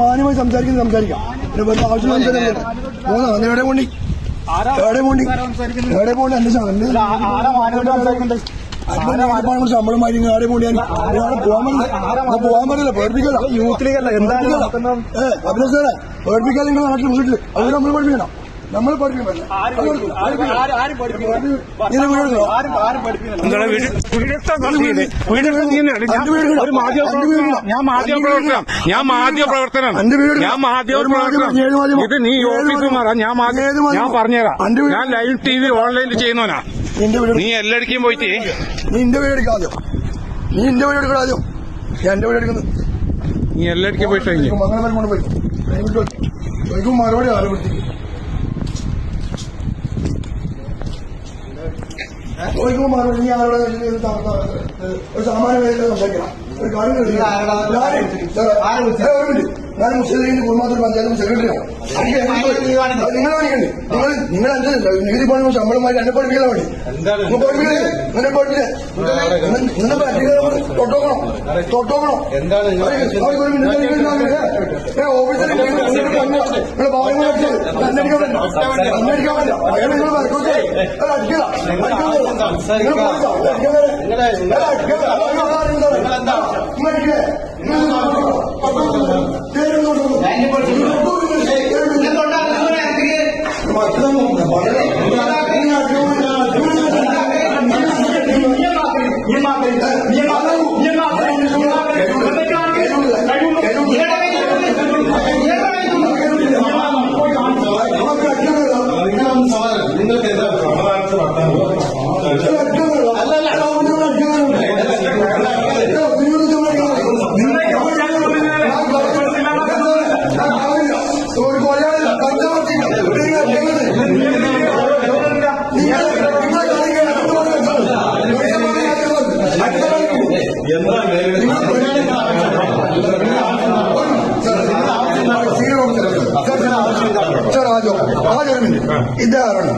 മാന്യമായി സംസാരിക്കാം. പിന്നെ വെറുതെ ആവശ്യം എവിടെ പോണ്ടി എന്റെ ശമ്പളം മാറ്റി ആടെ പോണ്ടിയാൽ പോകാൻ പറ്റില്ല. പേടിപ്പിക്കല്ല യൂത്തിലേക്കല്ല അഭിനയ സാറേ പേടിപ്പിക്കാതെ നിങ്ങൾ നാട്ടിൽ വീട്ടില് അത് നമ്മൾ പഠിപ്പിക്കണം. നമ്മൾ ഞാൻ മാധ്യമപ്രവർത്തനാണ്. ഇത് നീ ഓഫീസർമാരാ. ഞാൻ പറഞ്ഞുതരാം. ഞാൻ ലൈവ് TV ഓൺലൈനിൽ ചെയ്യുന്നവനാ. നീ എല്ലായിടക്കും പോയിട്ട് നീ എന്റെ വീട് എടുക്കാദ്യം. നീ എന്റെ വീട് എടുക്കണാദ്യം. ഞാൻ എന്റെ വീട് എടുക്കുന്നത്. നീ എല്ലായിടക്കും പോയിട്ട് മംഗളം കൊണ്ട് പോയി മറുപടി ആലോചിക്കും. ചോദിക്കുമ്പോൾ മറുപടി നീ ആരോടെ ഒരു സാമാന്യ വേദന സംസാരിക്കണം. ഒരു കാര്യം ഞാൻ മുസ്ലിം ലീഗിന്റെ കുടുംബാത്തൂർ പഞ്ചായത്ത് സെക്രട്ടറിയാണ്. നിങ്ങൾ പഠിക്കണ്ടേ? നിങ്ങൾ നികുതി പണം ശമ്പളമായിട്ട് എന്നെ പഠിപ്പിക്കാൻ വേണ്ടി നിന്നെ പഠിപ്പില്ലേ? നിന്നെ തൊട്ടോക്കണം. ഓഫീസിൽ നിങ്ങളെ ഭാഗങ്ങൾ അടിക്കാൻ പറ്റില്ല. അയാൾ നിങ്ങൾ അടിക്കില്ല. ഇതാരാണ്